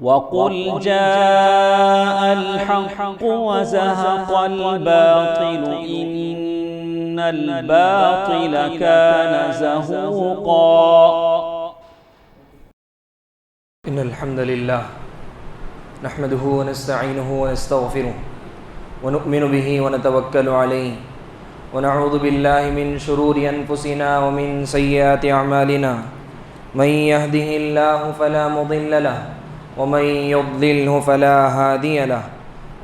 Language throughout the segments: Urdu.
وقل جاء الحق وزهق الباطل إن الباطل كان زهوقا إن الحمد لله نحمده ونستعينه ونستغفره ونؤمن به ونتوكل عليه ونعوذ بالله من شرور أنفسنا ومن سيئات أعمالنا من يهده الله فلا مضل له ومن يضلله فلا هادي له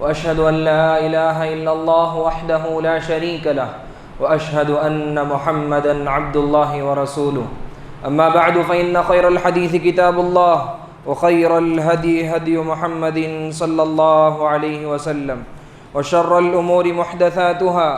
وأشهد أن لا إله إلا الله وحده لا شريك له وأشهد أن محمدا عبد الله ورسوله أما بعد فإن خير الحديث كتاب الله وخير الهدي هدي محمد صلى الله عليه وسلم وشر الأمور محدثاتها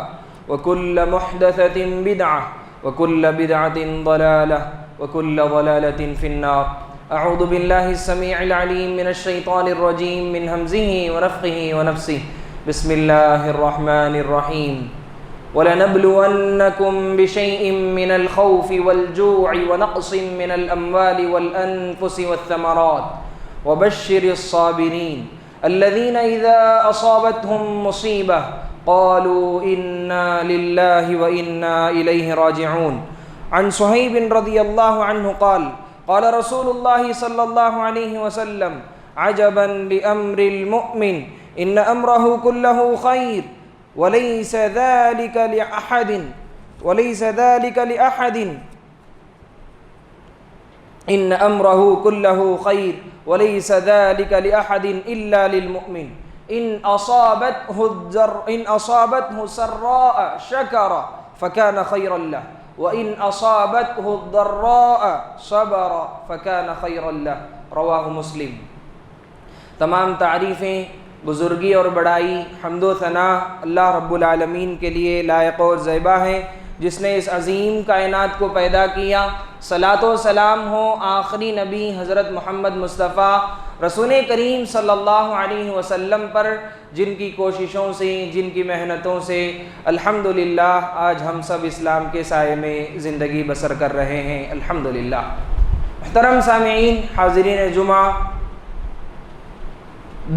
وكل محدثة بدعة وكل بدعة ضلالة وكل ضلالة في النار. أعوذ بالله السميع العليم من الشيطان الرجيم من همزه ونفخه ونفسه. بسم الله الرحمن الرحيم. وَلَنَبْلُوَنَّكُمْ بِشَيْءٍ مِّنَ الْخَوْفِ وَالْجُوعِ وَنَقْصٍ مِّنَ الْأَمْوَالِ وَالْأَنفُسِ وَالثَّمَرَاتِ وَبَشِّرِ الصَّابِرِينَ الَّذِينَ إِذَا أَصَابَتْهُم مُّصِيبَةٌ قَالُوا إِنَّا لِلَّهِ وَإِنَّا إِلَيْهِ رَاجِعُونَ. عن صہیب رضی اللہ عنہ قال قال رسول اللہ صلی اللہ علیہ وسلم عجبا لأمر المؤمن إن أمره كله خير وليس ذلك لأحد إن أمره كله خير وليس ذلك لأحد إلا للمؤمن إن أصابته سراء شكر فكان خيرا له وَإِنْ أَصَابَتْهُ الضَّرَّاءَ صَبَرَ فَكَانَ خَيْرًا لَهُ. رواہ مسلم. تمام تعریفیں، بزرگی اور بڑائی، حمد و ثنا اللہ رب العالمین کے لیے لائق اور زیبا ہیں، جس نے اس عظیم کائنات کو پیدا کیا. صلاۃ و سلام ہو آخری نبی حضرت محمد مصطفیٰ رسول کریم صلی اللہ علیہ وسلم پر، جن کی کوششوں سے، جن کی محنتوں سے الحمدللہ آج ہم سب اسلام کے سائے میں زندگی بسر کر رہے ہیں. الحمدللہ. محترم سامعین، حاضرین جمعہ،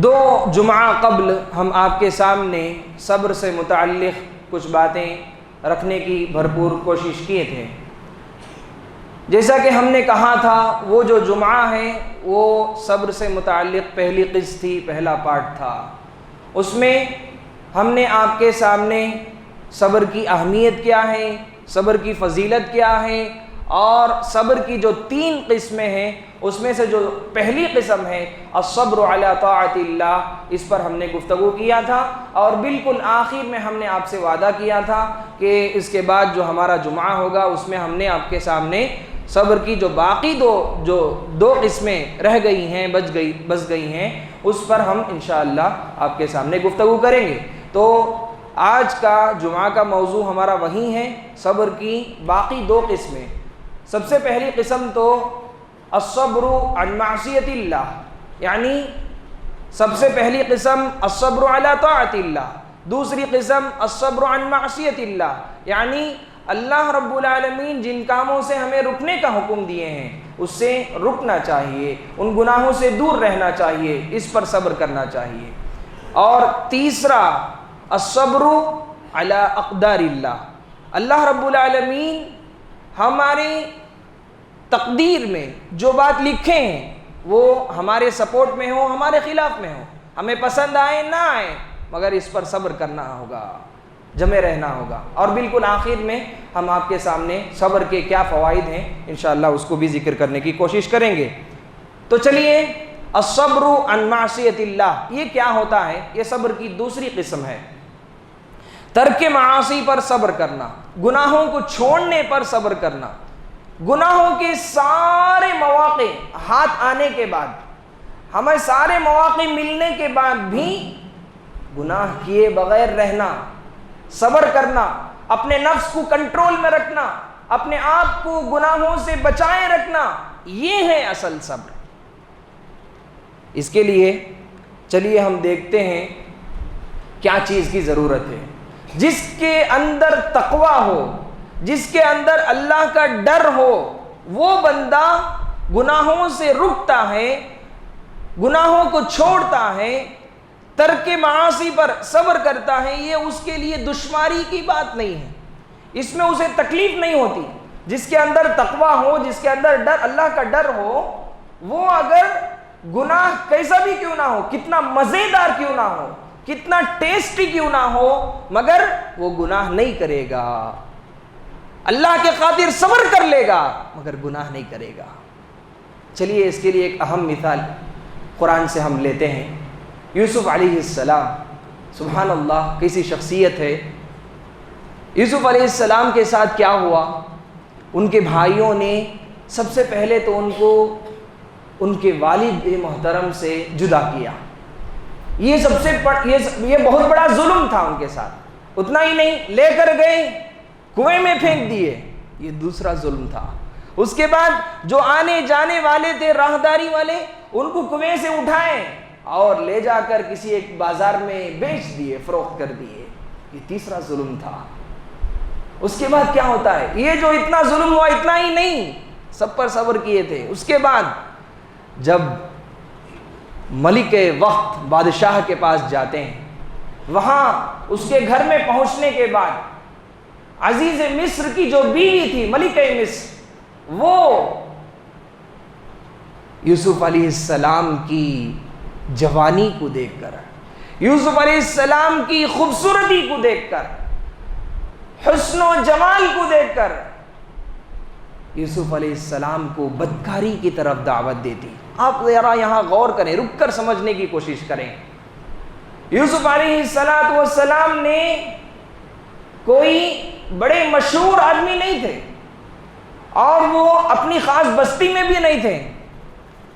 2 جمعہ قبل ہم آپ کے سامنے صبر سے متعلق کچھ باتیں رکھنے کی بھرپور کوشش کیے تھے. جیسا کہ ہم نے کہا تھا، وہ جو جمعہ ہے وہ صبر سے متعلق پہلی قسط تھی، پہلا پارٹ تھا. اس میں ہم نے آپ کے سامنے صبر کی اہمیت کیا ہے، صبر کی فضیلت کیا ہے، اور صبر کی جو 3 قسمیں ہیں اس میں سے جو پہلی قسم ہے الصبر علی طاعت اللہ، اس پر ہم نے گفتگو کیا تھا. اور بالکل آخر میں ہم نے آپ سے وعدہ کیا تھا کہ اس کے بعد جو ہمارا جمعہ ہوگا اس میں ہم نے آپ کے سامنے صبر کی جو باقی دو قسمیں رہ گئی ہیں، بچ گئی ہیں، اس پر ہم انشاءاللہ آپ کے سامنے گفتگو کریں گے. تو آج کا جمعہ کا موضوع ہمارا وہی ہے، صبر کی باقی 2 قسمیں. سب سے پہلی قسم تو الصبر عن معصیت اللہ، یعنی سب سے پہلی قسم الصبر علی طاعت اللہ، دوسری قسم الصبر عن معصیت اللہ، یعنی اللہ رب العالمین جن کاموں سے ہمیں رکنے کا حکم دیے ہیں اس سے رکنا چاہیے، ان گناہوں سے دور رہنا چاہیے، اس پر صبر کرنا چاہیے. اور تیسرا الصبر علی اقدار اللہ، اللہ رب العالمین ہماری تقدیر میں جو بات لکھے ہیں وہ ہمارے سپورٹ میں ہو، ہمارے خلاف میں ہو، ہمیں پسند آئے نہ آئے، مگر اس پر صبر کرنا ہوگا، جمے رہنا ہوگا. اور بالکل آخر میں ہم آپ کے سامنے صبر کے کیا فوائد ہیں انشاءاللہ اس کو بھی ذکر کرنے کی کوشش کریں گے. تو چلیے، الصبر عن معصیت اللہ یہ کیا ہوتا ہے؟ یہ صبر کی دوسری قسم ہے. ترک معاصی پر صبر کرنا، گناہوں کو چھوڑنے پر صبر کرنا. گناہوں کے سارے مواقع ہاتھ آنے کے بعد، ہمیں سارے مواقع ملنے کے بعد بھی گناہ کیے بغیر رہنا، صبر کرنا، اپنے نفس کو کنٹرول میں رکھنا، اپنے آپ کو گناہوں سے بچائے رکھنا، یہ ہے اصل صبر. اس کے لیے چلیے ہم دیکھتے ہیں کیا چیز کی ضرورت ہے. جس کے اندر تقویٰ ہو، جس کے اندر اللہ کا ڈر ہو، وہ بندہ گناہوں سے رکتا ہے، گناہوں کو چھوڑتا ہے، ترک معاصی پر صبر کرتا ہے، یہ اس کے لیے دشواری کی بات نہیں ہے، اس میں اسے تکلیف نہیں ہوتی۔ جس کے اندر تقوی ہو، جس کے اندر ڈر، اللہ کا ڈر ہو، وہ اگر گناہ کیسا بھی کیوں نہ ہو، کتنا مزیدار کیوں نہ ہو، کتنا ٹیسٹی کیوں نہ ہو، مگر وہ گناہ نہیں کرے گا، اللہ کے خاطر صبر کر لے گا مگر گناہ نہیں کرے گا۔ چلیے اس کے لیے ایک اہم مثال قرآن سے ہم لیتے ہیں۔ یوسف علیہ السلام، سبحان اللہ، کیسی شخصیت ہے۔ یوسف علیہ السلام کے ساتھ کیا ہوا؟ ان کے بھائیوں نے سب سے پہلے تو ان کو ان کے والد محترم سے جدا کیا۔ یہ بہت بڑا ظلم تھا ان کے ساتھ۔ اتنا ہی نہیں، لے کر گئے کنویں میں پھینک دیے، یہ دوسرا ظلم تھا۔ اس کے بعد جو آنے جانے والے تھے، راہداری والے، ان کو کنویں سے اٹھائے اور لے جا کر کسی ایک بازار میں بیچ دیے، فروخت کر دیے، یہ تیسرا ظلم تھا۔ اس کے بعد کیا ہوتا ہے؟ یہ جو اتنا ظلم ہوا، اتنا ہی نہیں، سب پر صبر کیے تھے۔ اس کے بعد جب ملک وقت بادشاہ کے پاس جاتے ہیں، وہاں اس کے گھر میں پہنچنے کے بعد عزیز مصر کی جو بیوی تھی، ملک مصر، وہ یوسف علیہ السلام کی جوانی کو دیکھ کر، یوسف علیہ السلام کی خوبصورتی کو دیکھ کر، حسن و جمال کو دیکھ کر یوسف علیہ السلام کو بدکاری کی طرف دعوت دیتی۔ آپ ذرا یہاں غور کریں، رک کر سمجھنے کی کوشش کریں۔ یوسف علیہ السلام نے کوئی بڑے مشہور آدمی نہیں تھے، اور وہ اپنی خاص بستی میں بھی نہیں تھے،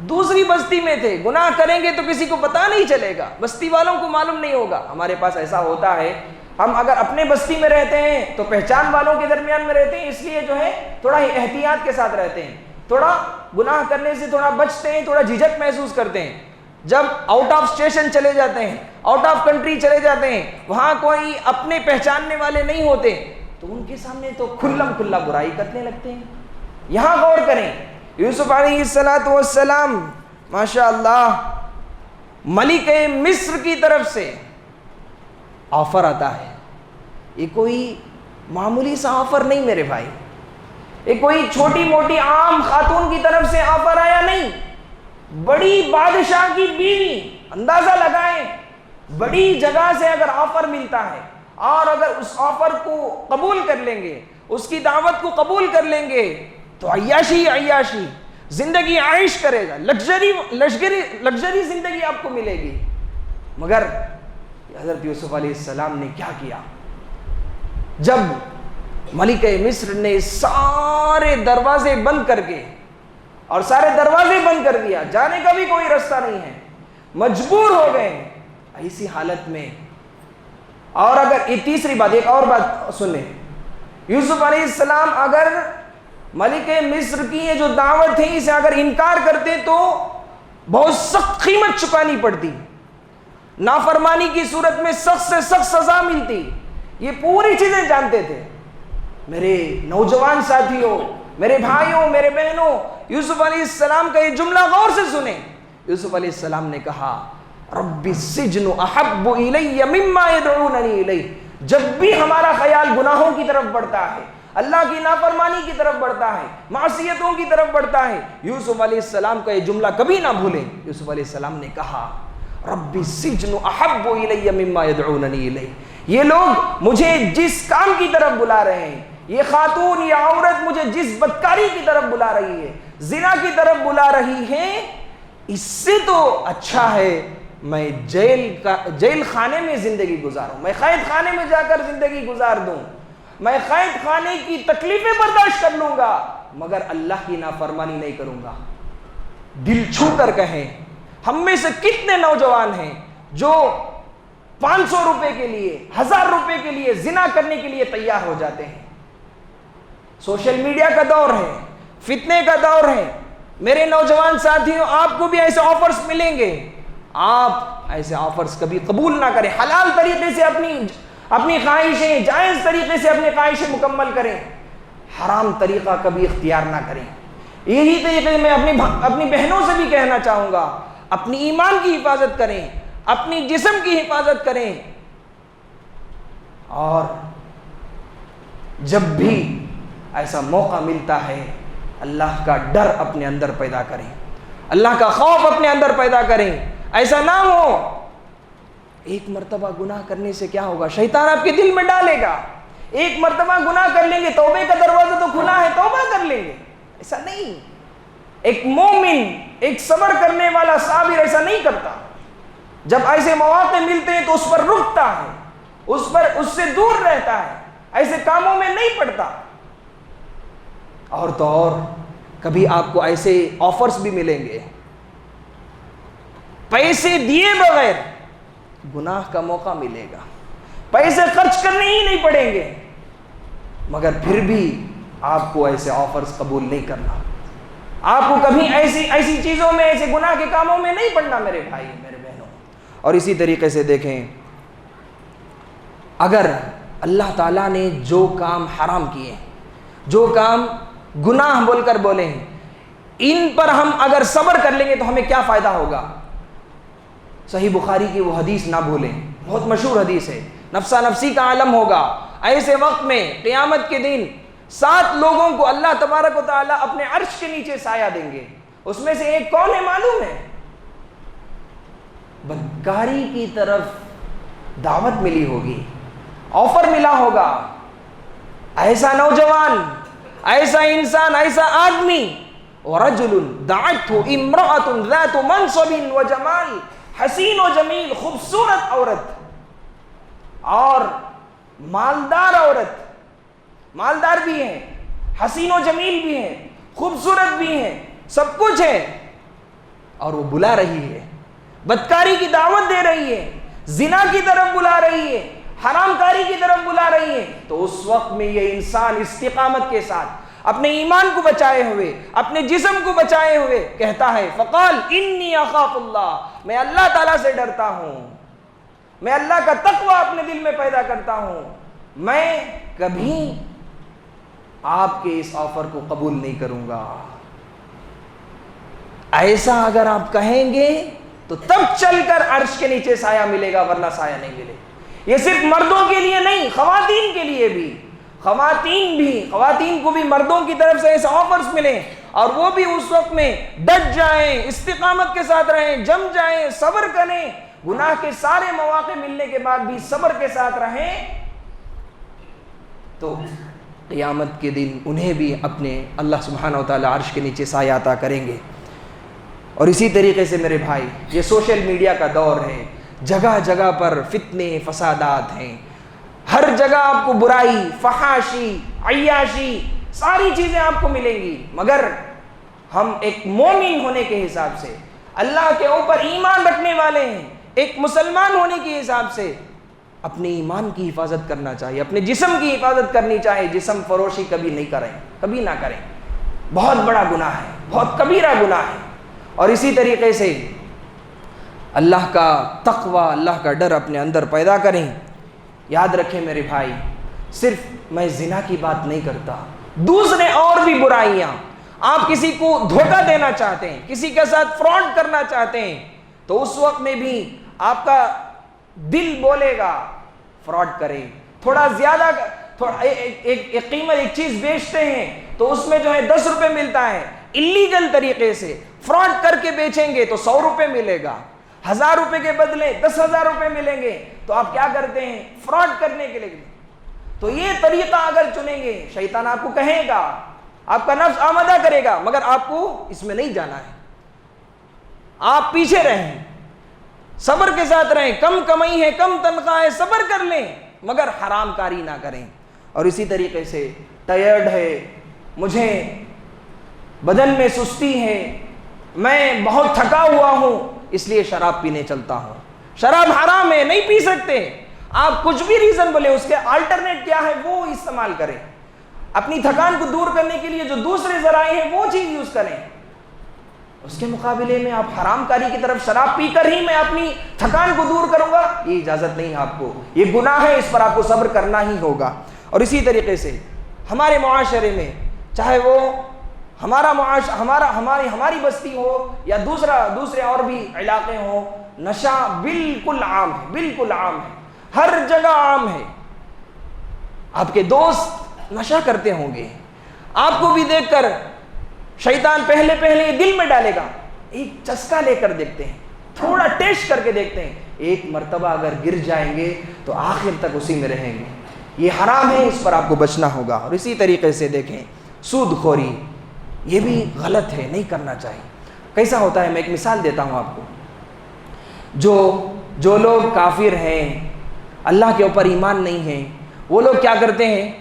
دوسری بستی میں تھے۔ گناہ کریں گے تو کسی کو پتہ نہیں چلے گا، بستی والوں کو معلوم نہیں ہوگا۔ ہمارے پاس ایسا ہوتا ہے، ہم اگر اپنے بستی میں رہتے ہیں تو پہچان والوں کے درمیان میں رہتے ہیں، اس لیے جو ہے تھوڑا ہی احتیاط کے ساتھ رہتے ہیں، تھوڑا گناہ کرنے سے تھوڑا بچتے ہیں، تھوڑا جھجک محسوس کرتے ہیں۔ جب آؤٹ آف اسٹیشن چلے جاتے ہیں، آؤٹ آف کنٹری چلے جاتے ہیں، وہاں کوئی اپنے پہچاننے والے نہیں ہوتے، تو ان کے سامنے تو کھلم کھلا برائی کرنے لگتے ہیں۔ یہاں غور کریں، یوسف علیہ السلام ماشاء اللہ ملک مصر کی طرف سے آفر آتا ہے۔ یہ کوئی معمولی سا آفر نہیں میرے بھائی، یہ کوئی چھوٹی موٹی عام خاتون کی طرف سے آفر آیا نہیں، بڑی بادشاہ کی بیوی، اندازہ لگائیں، بڑی جگہ سے اگر آفر ملتا ہے اور اگر اس آفر کو قبول کر لیں گے، اس کی دعوت کو قبول کر لیں گے تو عیاشی زندگی عائش کرے گا، لگژری زندگی آپ کو ملے گی۔ مگر حضرت یوسف علیہ السلام نے کیا کیا؟ جب ملک مصر نے سارے دروازے بند کر کے اور سارے دروازے بند کر دیا، جانے کا بھی کوئی راستہ نہیں ہے، مجبور ہو گئے ایسی حالت میں۔ اور اگر یہ تیسری بات، ایک اور بات سنیں، یوسف علیہ السلام اگر ملک مصر کی یہ جو دعوت ہے اسے اگر انکار کرتے تو بہت سخت قیمت چکانی پڑتی، نافرمانی کی صورت میں سخت سے سخت سزا ملتی۔ یہ پوری چیزیں جانتے تھے۔ میرے نوجوان ساتھیوں، میرے بھائیوں، میرے بہنوں، یوسف علیہ السلام کا یہ جملہ غور سے سنیں۔ یوسف علیہ السلام نے کہا رب السجن احب الی مما یدعوننی الیہ۔ جب بھی ہمارا خیال گناہوں کی طرف بڑھتا ہے، اللہ کی نافرمانی کی طرف بڑھتا ہے، معصیتوں کی طرف بڑھتا ہے، یوسف علیہ السلام کا یہ جملہ کبھی نہ بھولیں۔ یوسف علیہ السلام نے کہا رب السجن احب الی مما یدعوننی الیہ۔ یہ لوگ مجھے جس کام کی طرف بلا رہے ہیں، یہ خاتون یا عورت مجھے جس بدکاری کی طرف بلا رہی ہے، زنا کی طرف بلا رہی ہے، اس سے تو اچھا ہے میں جیل خانے میں زندگی گزاروں، میں قید خانے میں جا کر زندگی گزار دوں، میں قید خانے کی تکلیفیں برداشت کر لوں گا مگر اللہ کی نافرمانی نہیں کروں گا۔ دل چھو کر کہیں، ہم میں سے کتنے نوجوان ہیں جو 500 روپے کے لیے، 1000 روپے کے لیے زنا کرنے کے لیے تیار ہو جاتے ہیں۔ سوشل میڈیا کا دور ہے، فتنے کا دور ہے۔ میرے نوجوان ساتھیوں، آپ کو بھی ایسے آفرز ملیں گے، آپ ایسے آفرز کبھی قبول نہ کریں۔ حلال طریقے سے اپنی خواہشیں، جائز طریقے سے اپنی خواہشیں مکمل کریں، حرام طریقہ کبھی اختیار نہ کریں۔ یہی طریقے میں اپنی بہنوں سے بھی کہنا چاہوں گا، اپنی ایمان کی حفاظت کریں، اپنی جسم کی حفاظت کریں، اور جب بھی ایسا موقع ملتا ہے اللہ کا ڈر اپنے اندر پیدا کریں، اللہ کا خوف اپنے اندر پیدا کریں۔ ایسا نہ ہو ایک مرتبہ گناہ کرنے سے کیا ہوگا، شیطان آپ کے دل میں ڈالے گا، ایک مرتبہ گناہ کر لیں گے، توبے کا دروازہ تو کھلا ہے، توبہ کر لیں گے۔ ایسا نہیں، ایک مومن، ایک صبر کرنے والا صابر ایسا نہیں کرتا۔ جب ایسے مواقع ملتے ہیں تو اس پر رکتا ہے، اس سے دور رہتا ہے، ایسے کاموں میں نہیں پڑتا۔ اور تو اور کبھی آپ کو ایسے آفرز بھی ملیں گے، پیسے دیے بغیر گناہ کا موقع ملے گا، پیسے خرچ کرنے ہی نہیں پڑیں گے، مگر پھر بھی آپ کو ایسے آفرز قبول نہیں کرنا، آپ کو کبھی ایسی چیزوں میں، ایسے گناہ کے کاموں میں نہیں پڑنا میرے بھائی میرے بہنوں۔ اور اسی طریقے سے دیکھیں، اگر اللہ تعالیٰ نے جو کام حرام کیے، جو کام گناہ بول کر بولے ہیں، ان پر ہم اگر صبر کر لیں گے تو ہمیں کیا فائدہ ہوگا؟ صحیح بخاری کی وہ حدیث نہ بھولیں، بہت مشہور حدیث ہے، نفسا نفسی کا عالم ہوگا۔ ایسے وقت میں قیامت کے دن 7 لوگوں کو اللہ تبارک و تعالیٰ اپنے عرش کے نیچے سایہ دیں گے، اس میں سے ایک کون ہے معلوم ہے؟ بدکاری کی طرف دعوت ملی ہوگی، آفر ملا ہوگا، ایسا نوجوان، ایسا انسان، ایسا آدمی، وَرَجُلٌ دَعَتْهُ امْرَأَةٌ ذَاتُ مَنْصَبٍ وَجَمَالٍ، حسین و جمیل، خوبصورت عورت اور مالدار عورت، مالدار بھی ہیں، حسین و جمیل بھی ہیں، خوبصورت بھی ہیں، سب کچھ ہے، اور وہ بلا رہی ہے، بدکاری کی دعوت دے رہی ہے، زنا کی طرف بلا رہی ہے، حرام کاری کی طرف بلا رہی ہے، تو اس وقت میں یہ انسان استقامت کے ساتھ اپنے ایمان کو بچائے ہوئے، اپنے جسم کو بچائے ہوئے کہتا ہے فقال انی اخاف اللہ، میں اللہ تعالیٰ سے ڈرتا ہوں، میں اللہ کا تقوی اپنے دل میں پیدا کرتا ہوں، میں کبھی آپ کے اس آفر کو قبول نہیں کروں گا۔ ایسا اگر آپ کہیں گے تو تب چل کر عرش کے نیچے سایہ ملے گا، ورنہ سایہ نہیں ملے گا۔ یہ صرف مردوں کے لیے نہیں، خواتین کے لیے بھی، خواتین کو بھی مردوں کی طرف سے ایسے آفرز ملیں، اور وہ بھی اس وقت میں ڈٹ جائیں، استقامت کے ساتھ رہیں، جم جائیں، صبر کریں، گناہ کے سارے مواقع ملنے کے بعد بھی صبر کے ساتھ رہیں، تو قیامت کے دن انہیں بھی اپنے اللہ سبحانہ وتعالی عرش کے نیچے سایہ عطا کریں گے۔ اور اسی طریقے سے میرے بھائی، یہ سوشل میڈیا کا دور ہے، جگہ جگہ پر فتنے فسادات ہیں، ہر جگہ آپ کو برائی، فحاشی، عیاشی، ساری چیزیں آپ کو ملیں گی، مگر ہم ایک مومن ہونے کے حساب سے، اللہ کے اوپر ایمان رکھنے والے ہیں، ایک مسلمان ہونے کے حساب سے اپنے ایمان کی حفاظت کرنا چاہیے، اپنے جسم کی حفاظت کرنی چاہیے، جسم فروشی کبھی نہیں کریں، کبھی نہ کریں، بہت بڑا گناہ ہے، بہت کبیرہ گناہ ہے۔ اور اسی طریقے سے اللہ کا تقوی، اللہ کا ڈر اپنے اندر پیدا کریں۔ یاد رکھیں میرے بھائی، صرف میں زنا کی بات نہیں کرتا، دوسرے اور بھی برائیاں، آپ کسی کو دھوکہ دینا چاہتے ہیں، کسی کے ساتھ فراڈ کرنا چاہتے ہیں، تو اس وقت میں بھی آپ کا دل بولے گا فراڈ کریں، تھوڑا زیادہ، ایک قیمت، ایک چیز بیچتے ہیں تو اس میں جو ہے 10 روپے ملتا ہے، اللیگل طریقے سے فراڈ کر کے بیچیں گے تو 100 روپے ملے گا، 1000 روپے کے بدلے 10,000 روپے ملیں گے، تو آپ کیا کرتے ہیں؟ فراڈ کرنے کے لیے۔ تو یہ طریقہ اگر چنیں گے، شیطان آپ کو کہے گا، آپ کا نفس آمادہ کرے گا، مگر آپ کو اس میں نہیں جانا ہے، آپ پیچھے رہیں، صبر کے ساتھ رہیں، کم کمائی ہے، کم تنخواہ ہے، صبر کر لیں، مگر حرام کاری نہ کریں۔ اور اسی طریقے سے ٹائرڈ ہے، مجھے بدن میں سستی ہے، میں بہت تھکا ہوا ہوں، اس لیے شراب پینے چلتا ہوں، شراب حرام ہے، نہیں پی سکتے، آپ کچھ بھی ریزن بولے، اس کے آلٹرنیٹ کیا ہے وہ استعمال کریں، اپنی تھکان کو دور کرنے کے لیے جو دوسرے ذرائع ہیں وہ چیز یوز کریں، اس کے مقابلے میں آپ حرام کاری کی طرف شراب پی کر ہی میں اپنی تھکان کو دور کروں گا، یہ اجازت نہیں ہے آپ کو، یہ گناہ ہے، اس پر آپ کو صبر کرنا ہی ہوگا۔ اور اسی طریقے سے ہمارے معاشرے میں، چاہے وہ ہمارا معاش ہماری بستی ہو یا دوسرے اور بھی علاقے ہوں، نشہ بالکل عام ہے، بالکل عام ہے، ہر جگہ عام ہے۔ آپ کے دوست نشہ کرتے ہوں گے، آپ کو بھی دیکھ کر شیطان پہلے دل میں ڈالے گا، ایک چسکا لے کر دیکھتے ہیں، تھوڑا ٹیسٹ کر کے دیکھتے ہیں، ایک مرتبہ اگر گر جائیں گے تو آخر تک اسی میں رہیں گے۔ یہ حرام ہے، اس پر آپ کو بچنا ہوگا۔ اور اسی طریقے سے دیکھیں سود خوری، یہ بھی غلط ہے، نہیں کرنا چاہیے۔ کیسا ہوتا ہے، میں ایک مثال دیتا ہوں آپ کو۔ جو لوگ کافر ہیں، اللہ کے اوپر ایمان نہیں ہیں، وہ لوگ کیا کرتے ہیں،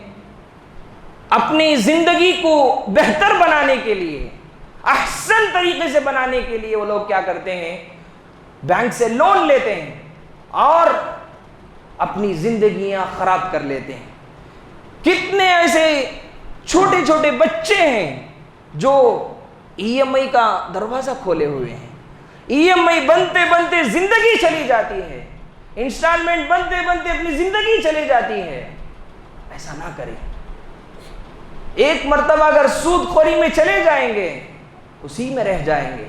اپنی زندگی کو بہتر بنانے کے لیے، احسن طریقے سے بنانے کے لیے وہ لوگ کیا کرتے ہیں، بینک سے لون لیتے ہیں اور اپنی زندگیاں خراب کر لیتے ہیں۔ کتنے ایسے چھوٹے چھوٹے بچے ہیں جو ای ایم آئی کا دروازہ کھولے ہوئے ہیں، ای ایم آئی بنتے بنتے زندگی چلی جاتی ہے، انسٹالمنٹ بنتے بنتے اپنی زندگی چلی جاتی ہے۔ ایسا نہ کریں۔ ایک مرتبہ اگر سود خوری میں چلے جائیں گے، اسی میں رہ جائیں گے،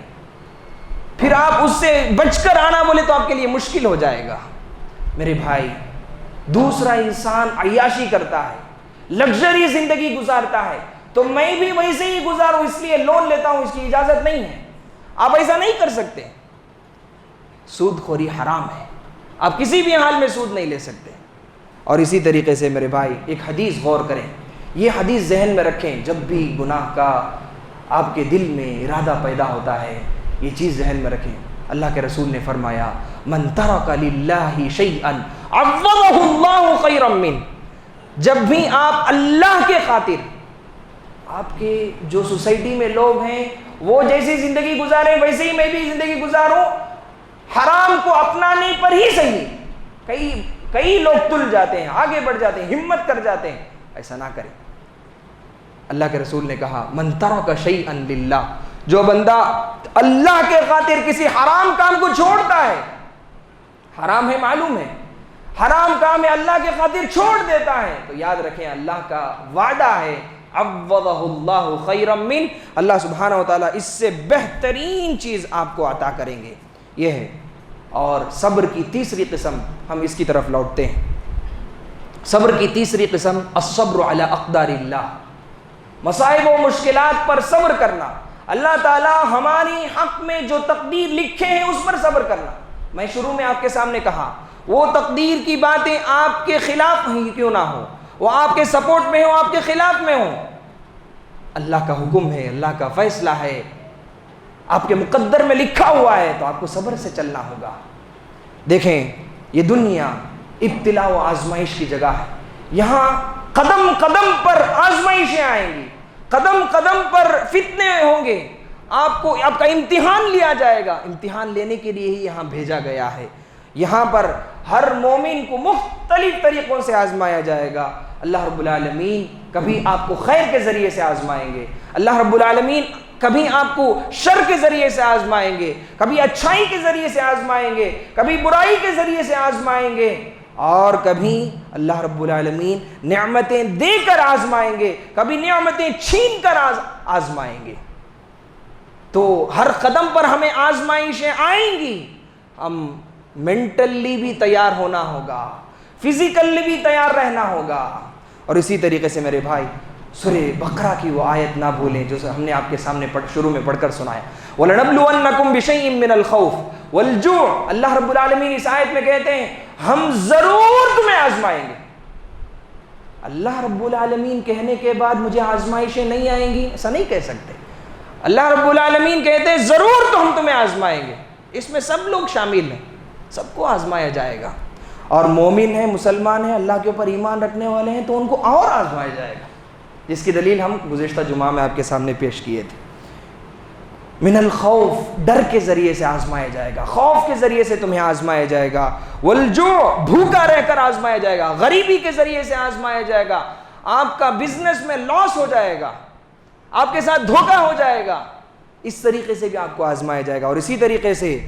پھر آپ اس سے بچ کر آنا بولے تو آپ کے لیے مشکل ہو جائے گا۔ میرے بھائی، دوسرا انسان عیاشی کرتا ہے، لگژری زندگی گزارتا ہے، تو میں بھی ویسے ہی گزاروں، اس لیے لون لیتا ہوں، اس کی اجازت نہیں ہے۔ آپ ایسا نہیں کر سکتے۔ سود خوری حرام ہے، آپ کسی بھی حال میں سود نہیں لے سکتے۔ اور اسی طریقے سے میرے بھائی، ایک حدیث غور کریں، یہ حدیث ذہن میں رکھیں، جب بھی گناہ کا آپ کے دل میں ارادہ پیدا ہوتا ہے، یہ چیز ذہن میں رکھیں۔ اللہ کے رسول نے فرمایا، من ترک للہ شیئا عوضہ اللہ خیرا منہ، جب بھی آپ اللہ کے خاطر، آپ کے جو سوسائٹی میں لوگ ہیں وہ جیسی زندگی گزاریں ویسے ہی میں بھی زندگی گزاروں، حرام کو اپنانے پر ہی صحیح، کئی لوگ تل جاتے ہیں، آگے بڑھ جاتے ہیں، ہمت کر جاتے ہیں، ایسا نہ کریں۔ اللہ کے رسول نے کہا، من ترک شیئا للہ، جو بندہ اللہ کے خاطر کسی حرام کام کو چھوڑتا ہے، حرام ہے معلوم ہے، حرام کام ہے، اللہ کے خاطر چھوڑ دیتا ہے، تو یاد رکھیں اللہ کا وعدہ ہے، عوضہ اللہ خیرا منہ، اللہ سبحانہ وتعالیٰ اس سے بہترین چیز آپ کو عطا کریں گے۔ یہ ہے۔ اور صبر کی تیسری قسم، ہم اس کی طرف لوٹتے ہیں۔ صبر کی تیسری قسم، الصبر علی اقدار اللہ، مصائب و مشکلات پر صبر کرنا، اللہ تعالیٰ ہماری حق میں جو تقدیر لکھے ہیں اس پر صبر کرنا۔ میں شروع میں آپ کے سامنے کہا، وہ تقدیر کی باتیں آپ کے خلاف ہی کیوں نہ ہو، وہ آپ کے سپورٹ میں ہو، آپ کے خلاف میں ہو، اللہ کا حکم ہے، اللہ کا فیصلہ ہے، آپ کے مقدر میں لکھا ہوا ہے، تو آپ کو صبر سے چلنا ہوگا۔ دیکھیں، یہ دنیا ابتلاء و آزمائش کی جگہ ہے، یہاں قدم قدم پر آزمائشیں آئیں گی، قدم قدم پر فتنے ہوں گے، آپ کا امتحان لیا جائے گا، امتحان لینے کے لیے ہی یہاں بھیجا گیا ہے۔ یہاں پر ہر مومن کو مختلف طریقوں سے آزمایا جائے گا۔ اللہ رب العالمین کبھی آپ کو خیر کے ذریعے سے آزمائیں گے، اللہ رب العالمین کبھی آپ کو شر کے ذریعے سے آزمائیں گے، کبھی اچھائی کے ذریعے سے آزمائیں گے، کبھی برائی کے ذریعے سے آزمائیں گے، اور کبھی اللہ رب العالمین نعمتیں دے کر آزمائیں گے، کبھی نعمتیں چھین کر آزمائیں گے۔ تو ہر قدم پر ہمیں آزمائشیں آئیں گی، ہم مینٹلی بھی تیار ہونا ہوگا، فزیکلی بھی تیار رہنا ہوگا۔ اور اسی طریقے سے میرے بھائی، سورہ بقرہ کی وہ آیت نہ بھولیں جو ہم نے آپ کے سامنے شروع میں پڑھ کر سنایا، وَلَنَبْلُوَنَّكُمْ بِشَيْءٍ مِّنَ الْخَوْفِ وَالْجُوعِ، اللہ رب العالمین اس آیت میں کہتے ہیں ہم ضرور تمہیں آزمائیں گے۔ اللہ رب العالمین کہنے کے بعد مجھے آزمائشیں نہیں آئیں گی، ایسا نہیں کہہ سکتے۔ اللہ رب العالمین کہتے ہیں ضرور تو ہم تمہیں آزمائیں گے، اس میں سب لوگ شامل ہیں، سب کو آزمایا جائے گا، اور مومن ہیں، مسلمان ہیں، اللہ کے اوپر ایمان رکھنے والے ہیں تو ان کو اور آزمایا جائے گا، جس کی دلیل ہم گزشتہ جمعہ میں آپ کے سامنے پیش کیے تھے۔ من الخوف، ڈر کے ذریعے سے آزمایا جائے گا، خوف کے ذریعے سے تمہیں آزمایا جائے گا، والجوع، بھوکا رہ کر آزمایا جائے گا، غریبی کے ذریعے سے آزمایا جائے گا، آپ کا بزنس میں لاس ہو جائے گا، آپ کے ساتھ دھوکہ ہو جائے گا، اس طریقے سے بھی آپ کو آزمایا جائے گا۔ اور اسی طریقے سے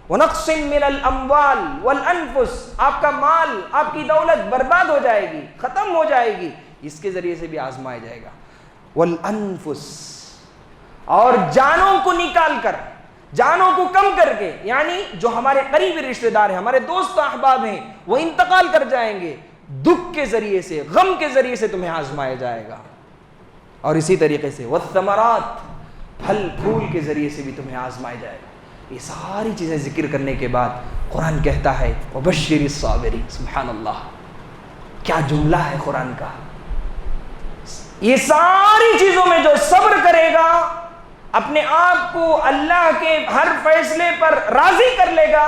وَنَقْصٍ مِّنَ الْأَمْوَالِ وَالْأَنفُسِ، آپ کا مال، آپ کی دولت برباد ہو جائے گی، ختم ہو جائے گی، اس کے ذریعے سے بھی آزمایا جائے گا۔ وَالْأَنفُسِ، اور جانوں کو نکال کر، جانوں کو کم کر کے، یعنی جو ہمارے قریبی رشتہ دار ہیں، ہمارے دوست و احباب ہیں، وہ انتقال کر جائیں گے، دکھ کے ذریعے سے، غم کے ذریعے سے تمہیں آزمایا جائے گا، اور اسی طریقے سے والثمرات، پھل پھول کے ذریعے سے بھی تمہیں آزمایا جائے گا۔ یہ ساری چیزیں ذکر کرنے کے بعد قرآن کہتا ہے وبشر الصابرین۔ سبحان اللہ، کیا جملہ ہے قرآن کا! یہ ساری چیزوں میں جو صبر کرے گا، اپنے آپ کو اللہ کے ہر فیصلے پر راضی کر لے گا،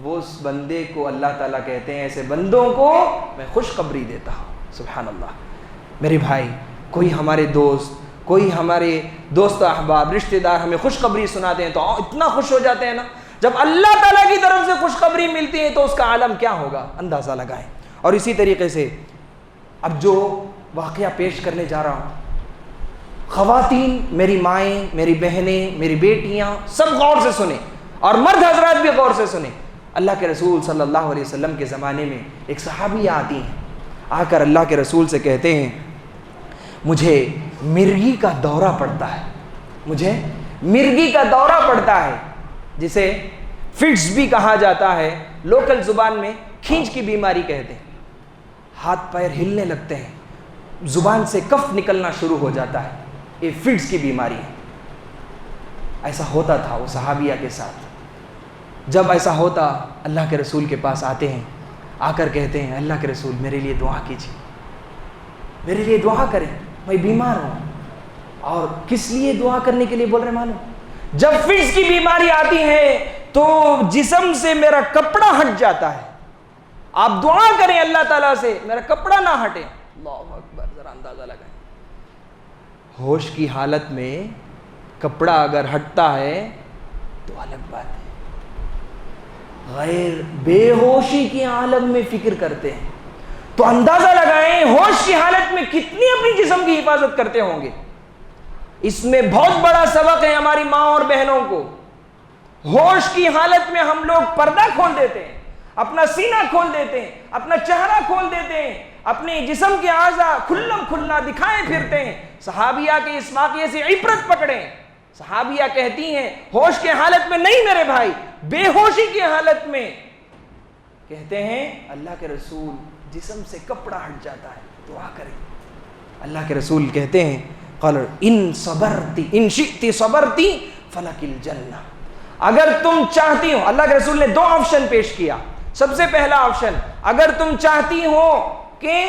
وہ اس بندے کو اللہ تعالیٰ کہتے ہیں ایسے بندوں کو میں خوشخبری دیتا ہوں۔ سبحان اللہ۔ میرے بھائی، کوئی ہمارے دوست، کوئی ہمارے دوست احباب، رشتہ دار ہمیں خوشخبری سناتے ہیں تو اتنا خوش ہو جاتے ہیں نا، جب اللہ تعالیٰ کی طرف سے خوشخبری ملتی ہے تو اس کا عالم کیا ہوگا، اندازہ لگائیں۔ اور اسی طریقے سے اب جو واقعہ پیش کرنے جا رہا ہوں، خواتین، میری مائیں، میری بہنیں، میری بیٹیاں، سب غور سے سنیں، اور مرد حضرات بھی غور سے سنیں۔ اللہ کے رسول صلی اللہ علیہ وسلم کے زمانے میں ایک صحابیہ آتی ہیں، آ کر اللہ کے رسول سے کہتے ہیں مجھے مرگی کا دورہ پڑتا ہے، مجھے مرگی کا دورہ پڑتا ہے، جسے فٹس بھی کہا جاتا ہے، لوکل زبان میں کھینچ کی بیماری کہتے ہیں۔ ہاتھ پیر ہلنے لگتے ہیں، زبان سے کف نکلنا شروع ہو جاتا ہے، یہ فٹس کی بیماری ہے۔ ایسا ہوتا تھا وہ صحابیہ کے ساتھ۔ جب ایسا ہوتا اللہ کے رسول کے پاس آتے ہیں، آ کر کہتے ہیں اللہ کے رسول میرے لیے دعا کیجیے، میرے لیے دعا کریں، میں بیمار ہوں۔ اور کس لیے دعا کرنے کے لیے بول رہے معلوم؟ جب فٹس کی بیماری آتی ہے تو جسم سے میرا کپڑا ہٹ جاتا ہے، آپ دعا کریں اللہ تعالیٰ سے میرا کپڑا نہ ہٹے۔ اللہ اکبر، ذرا اندازہ لگائیں، ہوش کی حالت میں کپڑا اگر ہٹتا ہے تو الگ بات ہے، غیر بے ہوشی کے عالم میں فکر کرتے ہیں تو اندازہ لگائیں ہوش کی حالت میں کتنی اپنی جسم کی حفاظت کرتے ہوں گے۔ اس میں بہت بڑا سبق ہے ہماری ماں اور بہنوں کو۔ ہوش کی حالت میں ہم لوگ پردہ کھول دیتے ہیں، اپنا سینہ کھول دیتے ہیں، اپنا چہرہ کھول دیتے ہیں، اپنے جسم کے اعضاء کھلم کھلا دکھائے پھرتے ہیں۔ صحابیہ کے اس واقعے سے عبرت پکڑیں۔ صحابیہ کہتی ہیں ہوش کے حالت میں نہیں میرے بھائی، بے ہوشی کی حالت میں کہتے ہیں اللہ کے رسول جسم سے کپڑا ہٹ جاتا ہے، دعا کریں۔ اللہ کے رسول کہتے ہیں قال ان صبرتی ان شئتی صبرتی فلک الجنہ، اگر تم چاہتی ہو، اللہ کے رسول نے دو آپشن پیش کیا۔ سب سے پہلا آپشن، اگر تم چاہتی ہو کہ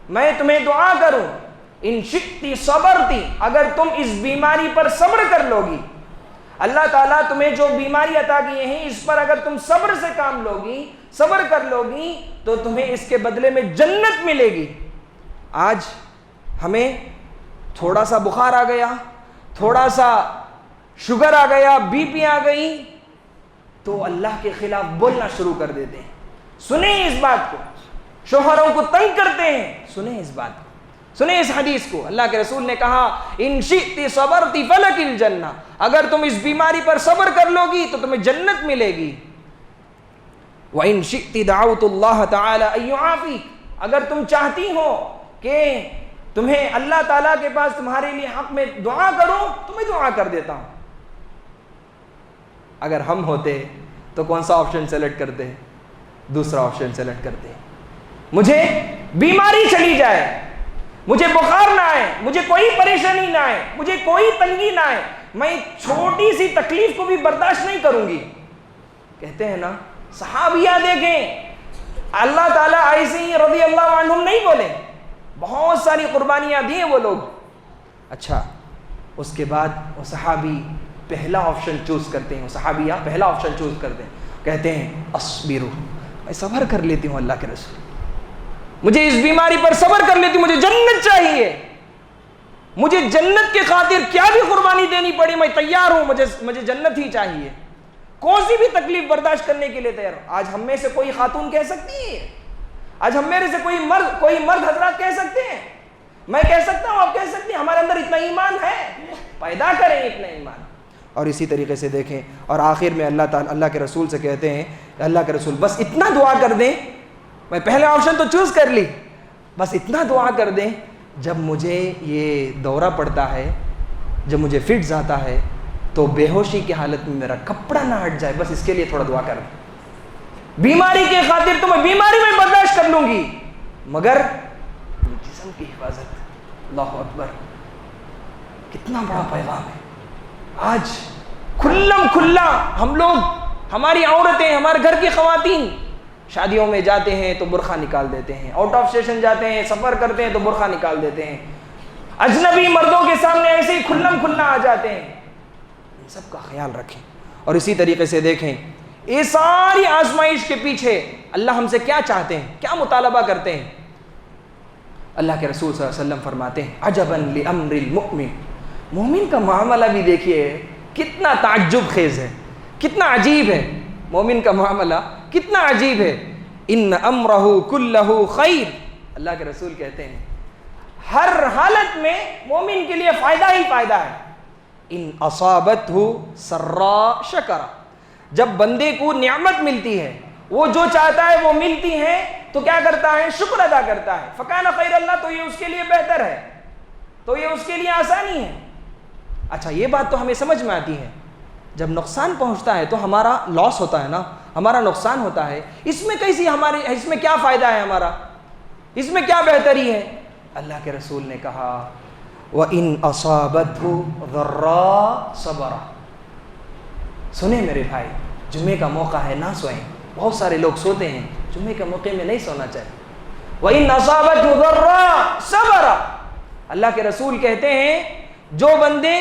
میں تمہیں دعا کروں، ان شئتی صبرتی، اگر تم اس بیماری پر صبر کر لو گی، اللہ تعالیٰ تمہیں جو بیماری عطا کیے ہیں اس پر اگر تم صبر سے کام لو گی، صبر کر لو گی تو تمہیں اس کے بدلے میں جنت ملے گی۔ آج ہمیں تھوڑا سا بخار آ گیا، تھوڑا سا شوگر آ گیا، بی پی آ گئی تو اللہ کے خلاف بولنا شروع کر دیتے ہیں۔ سنیں اس بات کو، شوہروں کو تنگ کرتے ہیں، سنیں اس بات کو، سنیں اس حدیث کو۔ اللہ کے رسول نے کہا ان شئتی صبرتی فلک الجنہ، اگر تم اس بیماری پر صبر کر لو گی تو تمہیں جنت ملے گی۔ وَإِن شِئْتِ دَعَوْتُ اللَّهَ تَعَالَى أَن يُعَافِيكَ، اگر تم چاہتی ہو کہ تمہیں اللہ تعالیٰ کے پاس تمہارے لیے حق میں دعا کروں تو میں دعا کر دیتا ہوں۔ اگر ہم ہوتے تو کون سا آپشن سیلیکٹ کرتے؟ دوسرا آپشن سیلیکٹ کرتے۔ مجھے بیماری چلی جائے، مجھے بخار نہ آئے، مجھے کوئی پریشانی نہ آئے، مجھے کوئی تنگی نہ آئے، میں چھوٹی سی تکلیف کو بھی برداشت نہیں کروں گی۔ کہتے ہیں نا صحابیہ دیکھیں، اللہ تعالیٰ ایسے ہی رضی اللہ عنہم نہیں بولے، بہت ساری قربانیاں دی ہیں وہ لوگ۔ اچھا، اس کے بعد وہ صحابی پہلا آپشن چوز کرتے ہیں، وہ صحابیہ پہلا آپشن چوز کرتے ہیں، کہتے ہیں اصبرو، میں صبر کر لیتی ہوں اللہ کے رسول، مجھے اس بیماری پر صبر کر لیتی ہوں، مجھے جنت چاہیے، مجھے جنت کے خاطر کیا بھی قربانی دینی پڑی میں تیار ہوں، مجھے جنت ہی چاہیے، کون سی بھی تکلیف برداشت کرنے کے لیے تیار ہوں۔ آج ہم میں سے کوئی خاتون کہہ سکتی ہے؟ آج ہم میرے سے کوئی مرد حضرات کہہ سکتے ہیں؟ میں کہہ سکتا ہوں، آپ کہہ سکتے ہیں؟ ہمارے اندر اتنا ایمان ہے، پیدا کریں اتنا ایمان۔ اور اسی طریقے سے دیکھیں، اور آخر میں اللہ کے رسول سے کہتے ہیں اللہ کے رسول بس اتنا دعا کر دیں، میں پہلے آپشن تو چوز کر لی، بس اتنا دعا کر دیں جب مجھے یہ دورہ پڑتا ہے جب مجھے فٹز آتا ہے تو بے ہوشی کی حالت میں میرا کپڑا نہ ہٹ جائے، بس اس کے لیے تھوڑا دعا کر دیں۔ بیماری کے خاطر تو میں بیماری میں برداشت کر لوں گی، مگر جسم کی حفاظت۔ اللہ اکبر، کتنا بڑا پیغام ہے۔ آج کھلم کھلا ہم لوگ، ہماری عورتیں، ہمارے گھر کی خواتین شادیوں میں جاتے ہیں تو برقع نکال دیتے ہیں، آؤٹ آف اسٹیشن جاتے ہیں، سفر کرتے ہیں تو برقع نکال دیتے ہیں، اجنبی مردوں کے سامنے ایسے ہی کھلم کھلا آ جاتے ہیں۔ ان سب کا خیال رکھیں۔ اور اسی طریقے سے دیکھیں، یہ ساری آزمائش کے پیچھے اللہ ہم سے کیا چاہتے ہیں، کیا مطالبہ کرتے ہیں؟ اللہ کے رسول صلی اللہ علیہ وسلم فرماتے ہیں عجبا لامر المؤمن، مومن کا معاملہ بھی دیکھیے کتنا تعجب خیز ہے، کتنا عجیب ہے۔ مومن کا معاملہ کتنا عجیب ہے۔ ان امرہ کلہ خیر، اللہ کے رسول کہتے ہیں ہر حالت میں مومن کے لیے فائدہ ہی فائدہ ہے۔ ان اصابتہ سراء شکر، جب بندے کو نعمت ملتی ہے، وہ جو چاہتا ہے وہ ملتی ہے تو کیا کرتا ہے؟ شکر ادا کرتا ہے۔ فکان خیر اللہ، تو یہ اس کے لیے بہتر ہے، تو یہ اس کے لیے آسانی ہے۔ اچھا، یہ بات تو ہمیں سمجھ میں آتی ہے، جب نقصان پہنچتا ہے تو ہمارا لاس ہوتا ہے نا، ہمارا نقصان ہوتا ہے، اس میں کیسی ہماری، اس میں کیا فائدہ ہے ہمارا، اس میں کیا بہتری ہے؟ اللہ کے رسول نے کہا وَإِنْ أَصَابَتْهُ ضَرَّاء صَبَرَ۔ سنیں میرے بھائی، جمعے کا موقع ہے، نہ سوئیں۔ بہت سارے لوگ سوتے ہیں، جمعے کے موقع میں نہیں سونا چاہیے۔ وَإِنْ أَصَابَتْهُ ضَرَّاء صَبَرَ، اللہ کے رسول کہتے ہیں جو بندے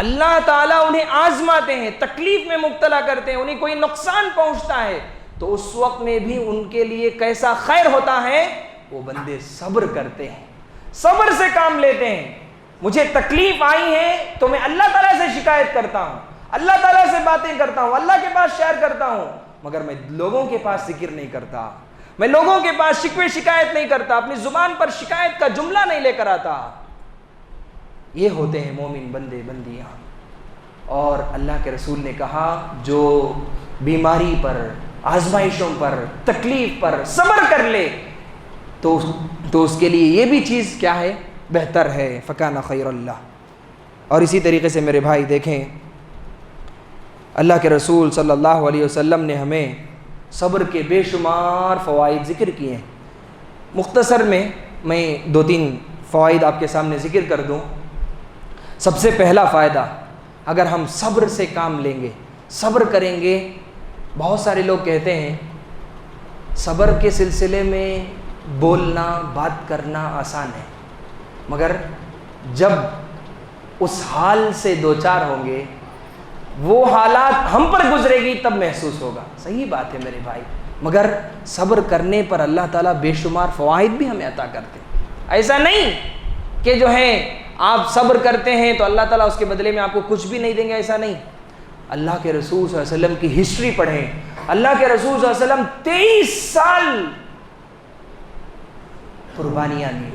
اللہ تعالیٰ انہیں آزماتے ہیں، تکلیف میں مبتلا کرتے ہیں، انہیں کوئی نقصان پہنچتا ہے، تو اس وقت میں بھی ان کے لیے کیسا خیر ہوتا ہے؟ وہ بندے صبر کرتے ہیں، صبر سے کام لیتے ہیں۔ مجھے تکلیف آئی ہے تو میں اللہ تعالیٰ سے شکایت کرتا ہوں، اللہ تعالیٰ سے باتیں کرتا ہوں، اللہ کے پاس شیئر کرتا ہوں، مگر میں لوگوں کے پاس ذکر نہیں کرتا، میں لوگوں کے پاس شکوے شکایت نہیں کرتا، اپنی زبان پر شکایت کا جملہ نہیں لے کر آتا۔ یہ ہوتے ہیں مومن بندے بندیاں۔ اور اللہ کے رسول نے کہا جو بیماری پر، آزمائشوں پر، تکلیف پر صبر کر لے تو اس کے لیے یہ بھی چیز کیا ہے؟ بہتر ہے۔ فکان خیر اللہ۔ اور اسی طریقے سے میرے بھائی دیکھیں، اللہ کے رسول صلی اللہ علیہ وسلم نے ہمیں صبر کے بے شمار فوائد ذکر کیے ہیں۔ مختصر میں 2-3 فوائد آپ کے سامنے ذکر کر دوں۔ سب سے پہلا فائدہ، اگر ہم صبر سے کام لیں گے، صبر کریں گے، بہت سارے لوگ کہتے ہیں صبر کے سلسلے میں بولنا، بات کرنا آسان ہے، مگر جب اس حال سے دوچار ہوں گے، وہ حالات ہم پر گزرے گی، تب محسوس ہوگا۔ صحیح بات ہے میرے بھائی، مگر صبر کرنے پر اللہ تعالیٰ بے شمار فوائد بھی ہمیں عطا کرتے ہیں۔ ایسا نہیں کہ جو ہے آپ صبر کرتے ہیں تو اللہ تعالیٰ اس کے بدلے میں آپ کو کچھ بھی نہیں دیں گے، ایسا نہیں۔ اللہ کے رسول صلی اللہ علیہ وسلم کی ہسٹری پڑھیں۔ اللہ کے رسول صلی اللہ علیہ وسلم 23 سال قربانیاں دی،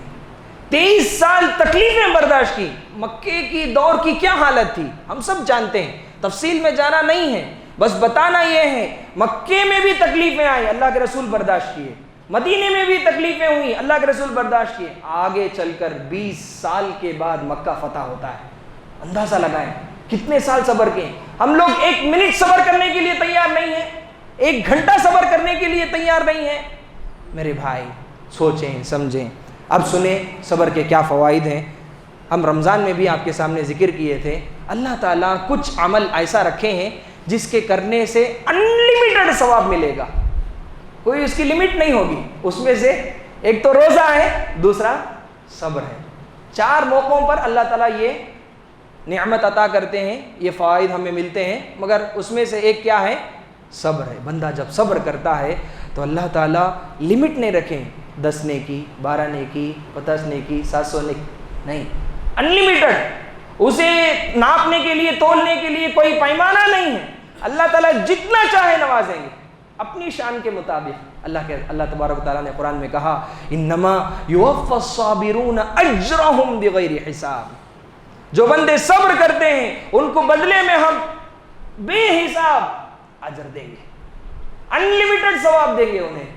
23 سال تکلیفیں برداشت کی۔ مکے کی دور کی کیا حالت تھی ہم سب جانتے ہیں، تفصیل میں جانا نہیں ہے، بس بتانا یہ ہے مکے میں بھی تکلیفیں آئی، اللہ کے رسول برداشت کیے، مدینے میں بھی تکلیفیں ہوئی، اللہ کے رسول برداشت کیے۔ آگے چل کر 20 سال کے بعد مکہ فتح ہوتا ہے۔ اندازہ لگائیں کتنے سال صبر کے۔ ہم لوگ 1 منٹ صبر کرنے کے لیے تیار نہیں ہیں، 1 گھنٹہ صبر کرنے کے لیے تیار نہیں ہیں۔ میرے بھائی سوچیں سمجھیں۔ اب سنیں صبر کے کیا فوائد ہیں۔ ہم رمضان میں بھی آپ کے سامنے ذکر کیے تھے، اللہ تعالیٰ کچھ عمل ایسا رکھے ہیں جس کے کرنے سے انلمیٹڈ ثواب ملے گا، کوئی اس کی لمٹ نہیں ہوگی۔ اس میں سے ایک تو روزہ ہے، دوسرا صبر ہے۔ 4 موقعوں پر اللہ تعالیٰ یہ نعمت عطا کرتے ہیں، یہ فوائد ہمیں ملتے ہیں، مگر اس میں سے ایک کیا ہے؟ صبر ہے۔ بندہ جب صبر کرتا ہے تو اللہ تعالیٰ لمٹ نہیں رکھیں، 10 نیکی، 12 نیکی، 50 نیکی، 700 نیکی، نہیں، انلمیٹڈ۔ اسے ناپنے کے لیے، تولنے کے لیے کوئی پیمانہ نہیں ہے۔ اللہ تعالیٰ جتنا چاہے نوازیں گے اپنی شان کے مطابق۔ اللہ تبارک و تعالیٰ نے قرآن میں کہا انما یوفی الصابرون اجرہم بغیر حساب، جو بندے صبر کرتے ہیں ان کو بدلے میں ہم بے حساب اجر دیں گے، انلمیٹڈ ثواب دیں گے انہیں۔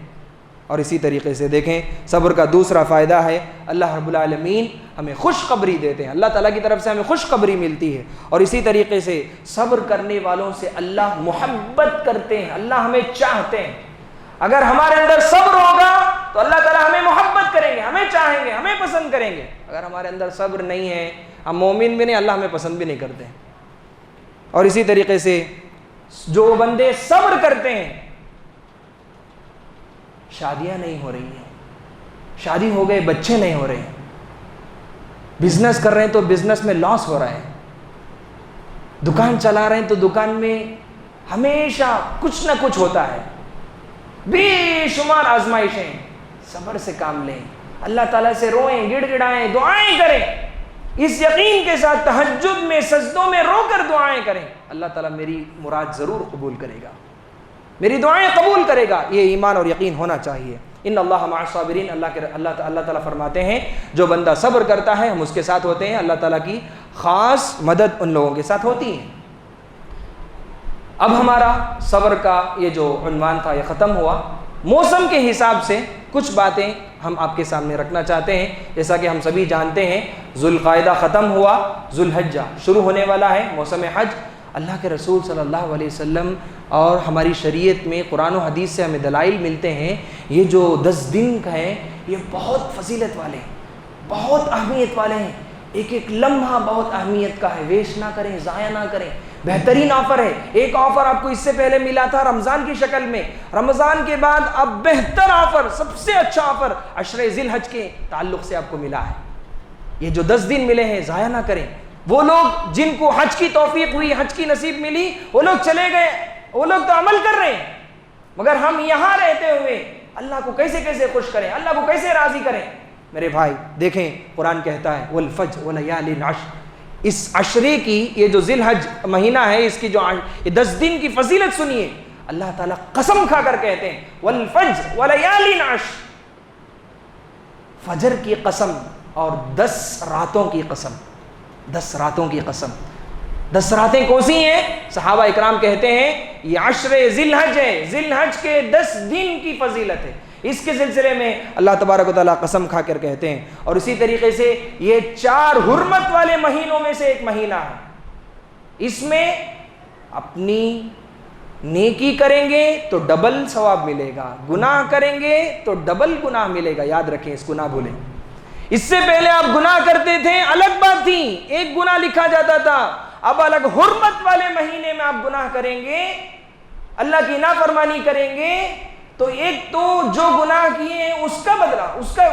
اور اسی طریقے سے دیکھیں صبر کا دوسرا فائدہ ہے اللہ رب العالمین ہمیں خوشخبری دیتے ہیں، اللہ تعالیٰ کی طرف سے ہمیں خوشخبری ملتی ہے، اور اسی طریقے سے صبر کرنے والوں سے اللہ محبت کرتے ہیں، اللہ ہمیں چاہتے ہیں۔ اگر ہمارے اندر صبر ہوگا تو اللہ تعالیٰ ہمیں محبت کریں گے، ہمیں چاہیں گے، ہمیں پسند کریں گے۔ اگر ہمارے اندر صبر نہیں ہے، ہم مومن بھی نہیں، اللہ ہمیں پسند بھی نہیں کرتے ہیں۔ اور اسی طریقے سے جو بندے صبر کرتے ہیں، شادیاں نہیں ہو رہی ہیں، شادی ہو گئے بچے نہیں ہو رہے ہیں، بزنس کر رہے ہیں تو بزنس میں لاس ہو رہا ہے، دکان چلا رہے ہیں تو دکان میں ہمیشہ کچھ نہ کچھ ہوتا ہے، بے شمار آزمائشیں۔ صبر سے کام لیں، اللہ تعالیٰ سے روئیں، گڑ گڑائیں، دعائیں کریں، اس یقین کے ساتھ تہجد میں سجدوں میں رو کر دعائیں کریں، اللہ تعالیٰ میری مراد ضرور قبول کرے گا، میری دعائیں قبول کرے گا۔ یہ ایمان اور یقین ہونا چاہیے۔ ان اللہ مع الصابرین، اللہ تعالیٰ فرماتے ہیں جو بندہ صبر کرتا ہے ہم اس کے ساتھ ہوتے ہیں، اللہ تعالیٰ کی خاص مدد ان لوگوں کے ساتھ ہوتی ہے۔ اب ہمارا صبر کا یہ جو عنوان تھا یہ ختم ہوا۔ موسم کے حساب سے کچھ باتیں ہم آپ کے سامنے رکھنا چاہتے ہیں۔ جیسا کہ ہم سبھی جانتے ہیں ذوالقعدہ ختم ہوا، ذوالحجہ شروع ہونے والا ہے، موسم حج۔ اللہ کے رسول صلی اللہ علیہ وسلم اور ہماری شریعت میں قرآن و حدیث سے ہمیں دلائل ملتے ہیں، یہ جو 10 دن کا ہے یہ بہت فضیلت والے ہیں، بہت اہمیت والے ہیں، ایک ایک لمحہ بہت اہمیت کا ہے، ویسٹ نہ کریں، ضائع نہ کریں۔ بہترین آفر ہے، ایک آفر آپ کو اس سے پہلے ملا تھا رمضان کی شکل میں، رمضان کے بعد اب بہتر آفر، سب سے اچھا آفر عشر ذی الحج کے تعلق سے آپ کو ملا ہے۔ یہ جو 10 دن ملے ہیں ضائع نہ کریں۔ وہ لوگ جن کو حج کی توفیق ہوئی، حج کی نصیب ملی، وہ لوگ چلے گئے، وہ لوگ تو عمل کر رہے ہیں، مگر ہم یہاں رہتے ہوئے اللہ کو کیسے کیسے خوش کریں، اللہ کو کیسے راضی کریں۔ میرے بھائی دیکھیں قرآن کہتا ہے والفجر ولیال عشر، اس عشرے کی یہ جو ذی الحج مہینہ ہے اس کی جو یہ 10 دن کی فضیلت سنیے، اللہ تعالیٰ قسم کھا کر کہتے ہیں والفجر ولیال عشر، فجر کی قسم اور 10 راتوں کی قسم، 10 راتوں کی قسم۔ 10 راتیں کون سی ہیں؟ صحابہ اکرام کہتے ہیں یہ عشر ذی الحج ہے، ذی الحج کے 10 دن کی فضیلت ہے، اس کے سلسلے میں اللہ تبارک و تعالیٰ قسم کھا کر کہتے ہیں۔ اور اسی طریقے سے یہ 4 حرمت والے مہینوں میں سے ایک مہینہ ہے، اس میں اپنی نیکی کریں گے تو ڈبل ثواب ملے گا، گناہ کریں گے تو ڈبل گناہ ملے گا، یاد رکھیں اس کو نہ بھولیں۔ اس سے پہلے آپ گناہ کرتے تھے الگ بات تھی، ایک گناہ لکھا جاتا تھا، اب الگ حرمت والے مہینے میں آپ گناہ کریں گے، اللہ کی نافرمانی کریں گے تو ایک تو جو گناہ کیے ہیں اس کا بدلہ،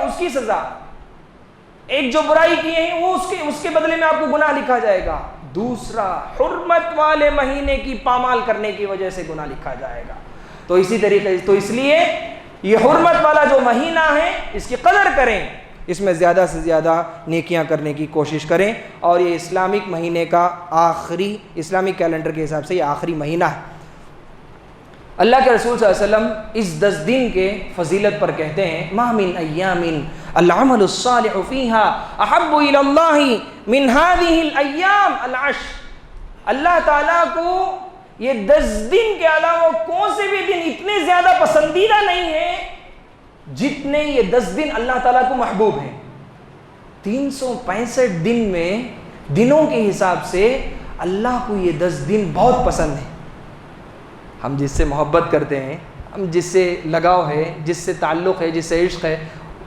اس کی سزا، ایک جو برائی کیے ہیں وہ اس کے بدلے میں آپ کو گناہ لکھا جائے گا، دوسرا حرمت والے مہینے کی پامال کرنے کی وجہ سے گناہ لکھا جائے گا۔ تو اسی طریقے تو اس لیے یہ حرمت والا جو مہینہ ہے اس کی قدر کریں، اس میں زیادہ سے زیادہ نیکیاں کرنے کی کوشش کریں، اور یہ اسلامک مہینے کا آخری، اسلامک کیلنڈر کے حساب سے یہ آخری مہینہ ہے۔ اللہ کے رسول صلی اللہ علیہ وسلم اس 10 دن کے فضیلت پر کہتے ہیں ما من ایام العمل الصالح فیها احب الی اللہ من هذه الایام العشر، اللہ تعالیٰ کو یہ 10 دن کے علاوہ کون سے بھی دن اتنے زیادہ پسندیدہ نہیں ہیں جتنے یہ 10 دن اللہ تعالیٰ کو محبوب ہیں۔ 365 دن میں دنوں کے حساب سے اللہ کو یہ 10 دن بہت پسند ہیں۔ ہم جس سے محبت کرتے ہیں، ہم جس سے لگاؤ ہے، جس سے تعلق ہے، جس سے عشق ہے،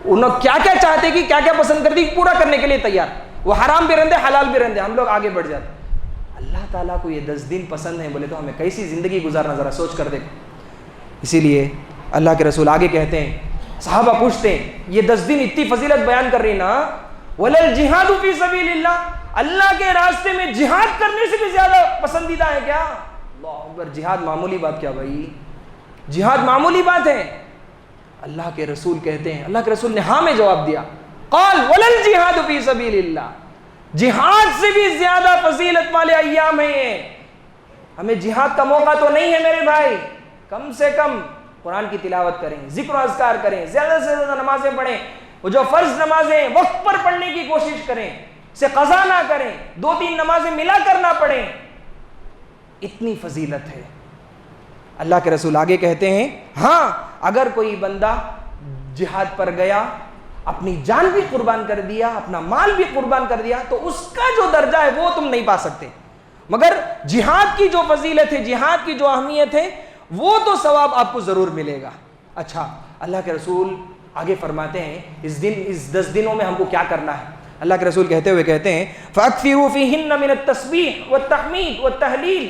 انہوں کیا کیا چاہتے کہ کیا کیا پسند کرتے پورا کرنے کے لیے تیار، وہ حرام بھی رہندے حلال بھی رہندے، ہم لوگ آگے بڑھ جاتے ہیں۔ اللہ تعالیٰ کو یہ 10 دن پسند ہیں بولے تو ہمیں کیسی زندگی گزارنا ذرا سوچ کر دیکھو۔ اسی لیے اللہ کے رسول آگے کہتے ہیں، صحابہ پوچھتے ہیں یہ 10 دن اتنی فضیلت بیان کر رہی نا، وَلَلْجِهَادُ فِي سَبِيلِ اللَّهِ، اللہ کے راستے میں جہاد کرنے سے بھی زیادہ پسندیدہ ہے کیا؟ اللہ اکبر، جہاد معمولی بات کیا بھائی، جہاد معمولی بات ہے؟ اللہ کے رسول کہتے ہیں، اللہ کے رسول نے ہاں میں جواب دیا، قال وَلَلْجِهَادُ فِي سَبِيلِ اللَّهِ، جہاد سے بھی زیادہ فضیلت والے ایام ہیں یہ۔ ہمیں جہاد کا موقع تو نہیں ہے میرے بھائی، کم سے کم قرآن کی تلاوت کریں، ذکر و اذکار کریں، زیادہ سے زیادہ نمازیں پڑھیں، وہ جو فرض نمازیں وقت پر پڑھنے کی کوشش کریں، اسے قضا نہ کریں، 2-3 نمازیں ملا کر نہ پڑھیں، اتنی فضیلت ہے۔ اللہ کے رسول آگے کہتے ہیں ہاں اگر کوئی بندہ جہاد پر گیا، اپنی جان بھی قربان کر دیا، اپنا مال بھی قربان کر دیا، تو اس کا جو درجہ ہے وہ تم نہیں پا سکتے، مگر جہاد کی جو فضیلت ہے، جہاد کی جو اہمیت ہے، وہ تو ثواب آپ کو ضرور ملے گا۔ اچھا، اللہ کے رسول آگے فرماتے ہیں اس 10 دنوں میں ہم کو کیا کرنا ہے۔ اللہ کے رسول کہتے ہوئے کہتے ہیں فَأَكْثِرُوا فِيهِنَّ مِنَ التَّسْبِيحِ وَالتَّحْمِيدِ وَالتَّهْلِيلِ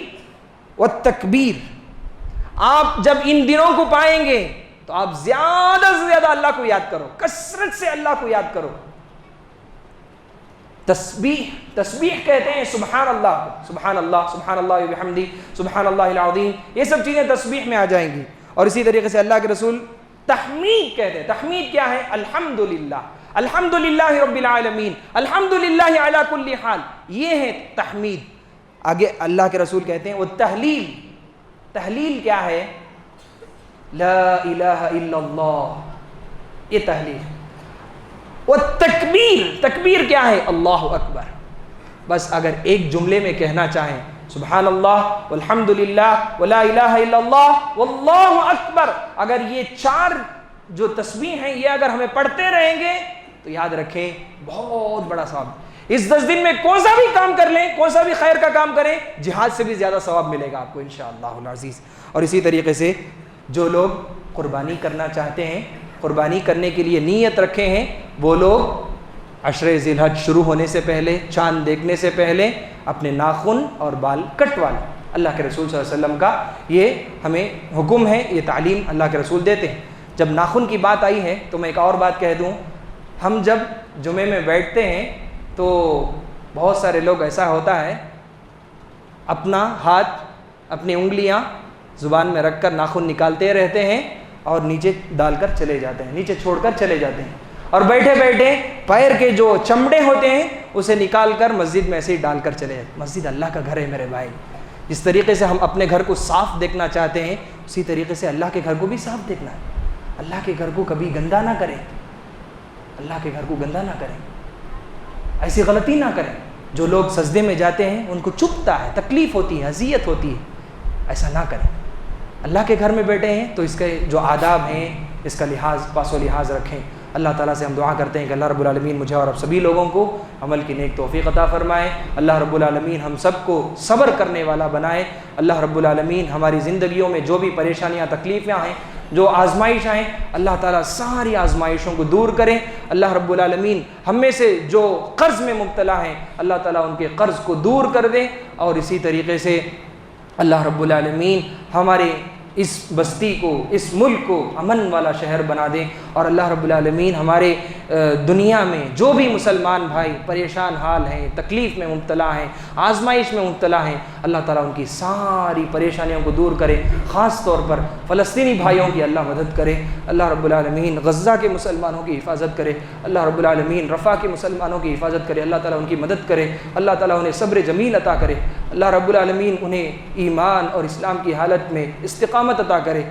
وَالتَّكْبِيرِ، آپ جب ان دنوں کو پائیں گے تو آپ زیادہ سے زیادہ اللہ کو یاد کرو، کثرت سے اللہ کو یاد کرو۔ تسبیح کہتے ہیں سبحان اللہ، سبحان اللہ، سبحان اللہ وبحمدہ، سبحان اللہ العظیم، یہ سب چیزیں تسبیح میں آ جائیں گی۔ اور اسی طریقے سے اللہ کے رسول تحمید کہتے ہیں۔ تحمید کیا ہے؟ الحمدللہ، الحمدللہ رب العالمین، الحمدللہ علی کل حال، یہ ہے تحمید۔ آگے اللہ کے رسول کہتے ہیں والتہلیل، تہلیل کیا ہے؟ لا الہ الا اللہ، یہ تہلیل۔ والتکبیر، تکبیر کیا ہے؟ اللہ اکبر۔ بس اگر ایک جملے میں کہنا چاہیں سبحان اللہ والحمدللہ ولا الہ الا اللہ واللہ اکبر، اگر یہ 4 جو تسبیح ہیں یہ اگر ہمیں پڑھتے رہیں گے تو یاد رکھیں بہت بڑا ثواب۔ اس 10 دن میں کون سا بھی کام کر لیں، کون سا بھی خیر کا کام کریں، جہاد سے بھی زیادہ ثواب ملے گا آپ کو انشاءاللہ العزیز۔ اور اسی طریقے سے جو لوگ قربانی کرنا چاہتے ہیں، قربانی کرنے کے لیے نیت رکھے ہیں، وہ لوگ 10 ذی الحج شروع ہونے سے پہلے، چاند دیکھنے سے پہلے اپنے ناخن اور بال کٹوا لیں۔ اللہ کے رسول صلی اللہ علیہ وسلم کا یہ ہمیں حکم ہے، یہ تعلیم اللہ کے رسول دیتے ہیں۔ جب ناخن کی بات آئی ہے تو میں ایک اور بات کہہ دوں، ہم جب جمعے میں بیٹھتے ہیں تو بہت سارے لوگ ایسا ہوتا ہے اپنا ہاتھ، اپنی انگلیاں زبان میں رکھ کر ناخن نکالتے رہتے ہیں اور نیچے ڈال کر چلے جاتے ہیں، نیچے چھوڑ کر چلے جاتے ہیں، اور بیٹھے بیٹھے پیر کے جو چمڑے ہوتے ہیں اسے نکال کر مسجد میں ایسے ہی ڈال کر چلے جاتے ہیں۔ مسجد اللہ کا گھر ہے میرے بھائی، جس طریقے سے ہم اپنے گھر کو صاف دیکھنا چاہتے ہیں اسی طریقے سے اللہ کے گھر کو بھی صاف دیکھنا ہے۔ اللہ کے گھر کو کبھی گندا نہ کریں، اللہ کے گھر کو گندا نہ کریں، ایسی غلطی نہ کریں۔ جو لوگ سجدے میں جاتے ہیں ان کو چبھتا ہے، تکلیف ہوتی ہے، اذیت ہوتی ہے، ایسا نہ کریں۔ اللہ کے گھر میں بیٹھے ہیں تو اس کے جو آداب ہیں اس کا پاس و لحاظ رکھیں۔ اللہ تعالیٰ سے ہم دعا کرتے ہیں کہ اللہ رب العالمین مجھے اور اب سبھی لوگوں کو عمل کی نیک توفیق عطا فرمائے۔ اللہ رب العالمین ہم سب کو صبر کرنے والا بنائے۔ اللہ رب العالمین ہماری زندگیوں میں جو بھی پریشانیاں، تکلیفیں ہیں، جو آزمائش آئیں، اللہ تعالیٰ ساری آزمائشوں کو دور کریں۔ اللہ رب العالمین ہم میں سے جو قرض میں مبتلا ہیں اللہ تعالیٰ ان کے قرض کو دور کر دیں، اور اسی طریقے سے اللہ رب العالمین ہمارے اس بستی کو، اس ملک کو امن والا شہر بنا دیں، اور اللہ رب العالمین ہمارے دنیا میں جو بھی مسلمان بھائی پریشان حال ہیں، تکلیف میں مبتلا ہیں، آزمائش میں مبتلا ہیں، اللہ تعالیٰ ان کی ساری پریشانیوں کو دور کرے۔ خاص طور پر فلسطینی بھائیوں کی اللہ مدد کرے۔ اللہ رب العالمین غزہ کے مسلمانوں کی حفاظت کرے۔ اللہ رب العالمین رفح کے مسلمانوں کی حفاظت کرے۔ اللہ تعالیٰ ان کی مدد کرے۔ اللہ تعالیٰ انہیں صبر جمیل عطا کرے۔ اللہ رب العالمین انہیں ایمان اور اسلام کی حالت میں استقامت عطا کرے۔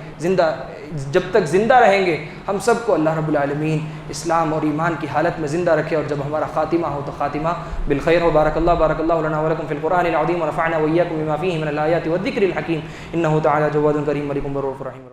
جب تک زندہ رہیں گے ہم سب کو اللہ رب العالمین اسلام اور ایمان کی حالت میں زندہ رکھے، اور جب ہمارا خاتمہ ہو تو خاتمہ بالخیر ہو۔ بارک اللہ لنا ولکم فی القرآن العظیم ونفعنا وإیاکم بما فیہ من الآیات والذکر الحکیم، انہ تعالی جواد کریم ملک بر رحیم۔